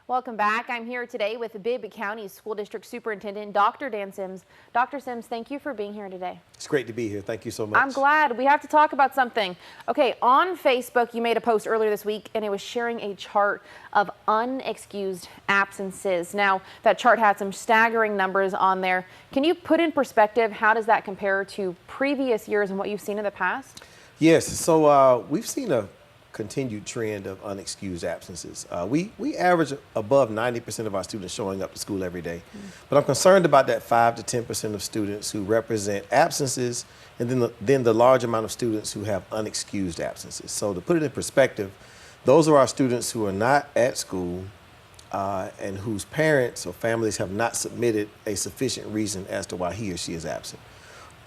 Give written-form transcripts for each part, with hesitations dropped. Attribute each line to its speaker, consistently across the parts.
Speaker 1: Welcome back. I'm here today with Bibb County School District Superintendent, Dr. Dan Sims. Dr. Sims, thank you for being here today.
Speaker 2: It's great to be here. Thank you so much.
Speaker 1: I'm glad. We have to talk about something. Okay, on Facebook, you made a post earlier this week, and it was sharing a chart of unexcused absences. Now, that chart had some staggering numbers on there. Can you put in perspective, how does that compare to previous years and what you've seen in the past?
Speaker 2: Yes, so we've seen a continued trend of unexcused absences. We average above 90% of our students showing up to school every day. But I'm concerned about that 5 to 10% of students who represent absences, and then the large amount of students who have unexcused absences. So to put it in perspective, those are our students who are not at school and whose parents or families have not submitted a sufficient reason as to why he or she is absent.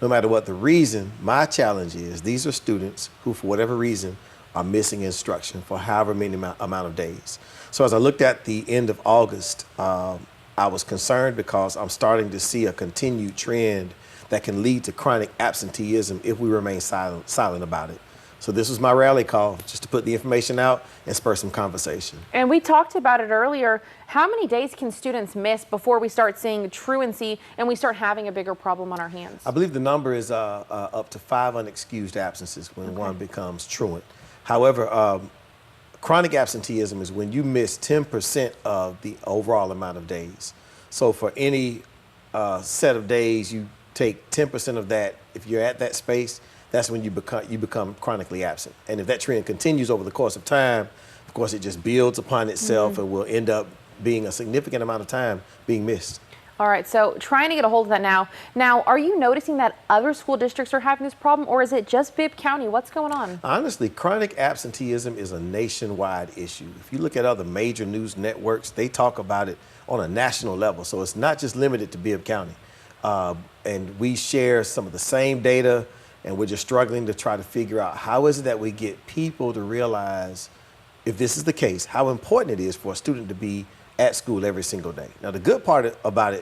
Speaker 2: No matter what the reason, my challenge is these are students who, for whatever reason, are missing instruction for however many amount of days. So as I looked at the end of August, I was concerned because I'm starting to see a continued trend that can lead to chronic absenteeism if we remain silent about it. So this was my rally call, just to put the information out and spur some conversation.
Speaker 1: And we talked about it earlier. How many days can students miss before we start seeing truancy and we start having a bigger problem on our hands?
Speaker 2: I believe the number is up to 5 unexcused absences when one becomes truant. However, chronic absenteeism is when you miss 10% of the overall amount of days. So for any set of days, you take 10% of that. If you're at that space, that's when you become chronically absent. And if that trend continues over the course of time, of course, it just builds upon itself and will end up being a significant amount of time being missed.
Speaker 1: All right, so trying to get a hold of that now. Now, are you noticing that other school districts are having this problem, or is it just Bibb County? What's going on?
Speaker 2: Honestly, chronic absenteeism is a nationwide issue. If you look at other major news networks, they talk about it on a national level. So it's not just limited to Bibb County. And we share some of the same data, and we're just struggling to try to figure out how is it that we get people to realize, if this is the case, how important it is for a student to be at school every single day. Now, the good part about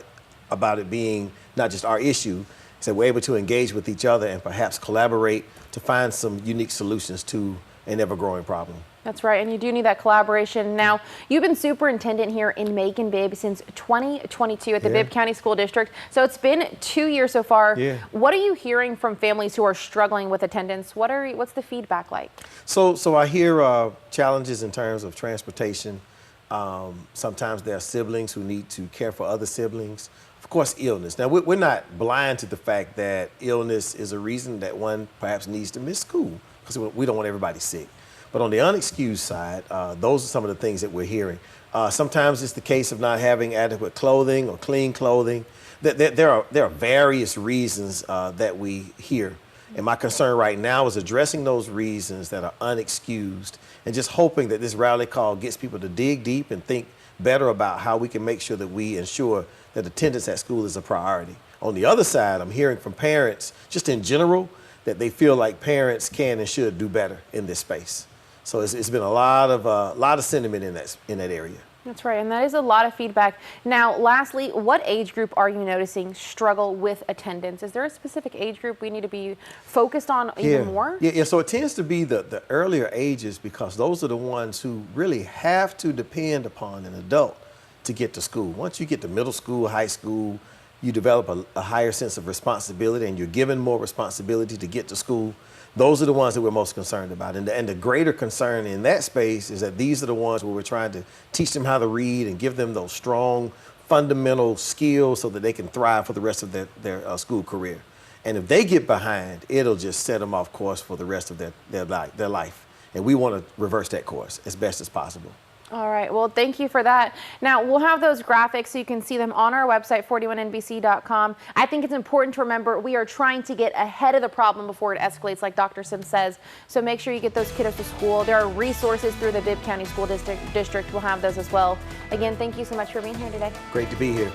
Speaker 2: it being not just our issue is that we're able to engage with each other and perhaps collaborate to find some unique solutions to an ever-growing problem.
Speaker 1: That's right, and you do need that collaboration. Now, you've been superintendent here in Macon Bibb since 2022 at the Bibb County School District, so it's been 2 years so far. What are you hearing from families who are struggling with attendance? What's the feedback like? So
Speaker 2: I hear challenges in terms of transportation. Sometimes there are siblings who need to care for other siblings. Of course, illness. Now, we're not blind to the fact that illness is a reason that one perhaps needs to miss school, because we don't want everybody sick. But on the unexcused side, those are some of the things that we're hearing. Sometimes it's the case of not having adequate clothing or clean clothing. There are various reasons that we hear. And my concern right now is addressing those reasons that are unexcused and just hoping that this rally call gets people to dig deep and think better about how we can make sure that we ensure that attendance at school is a priority. On the other side, I'm hearing from parents, just in general, that they feel like parents can and should do better in this space. So it's been a lot of sentiment in that area.
Speaker 1: That's right, and that is a lot of feedback. Now, lastly, what age group are you noticing struggle with attendance? Is there a specific age group we need to be focused on even more?
Speaker 2: Yeah, so it tends to be the earlier ages, because those are the ones who really have to depend upon an adult to get to school. Once you get to middle school, high school, you develop a higher sense of responsibility, and you're given more responsibility to get to school. Those are the ones that we're most concerned about. And the greater concern in that space is that these are the ones where we're trying to teach them how to read and give them those strong fundamental skills so that they can thrive for the rest of their school career. And if they get behind, it'll just set them off course for the rest of their life. And we want to reverse that course as best as possible.
Speaker 1: All right, well, thank you for that. Now, we'll have those graphics so you can see them on our website, 41nbc.com. I think it's important to remember we are trying to get ahead of the problem before it escalates, like Dr. Sims says. So make sure you get those kiddos to school. There are resources through the Bibb County School District. We'll have those as well. Again, thank you so much for being here today.
Speaker 2: Great to be here.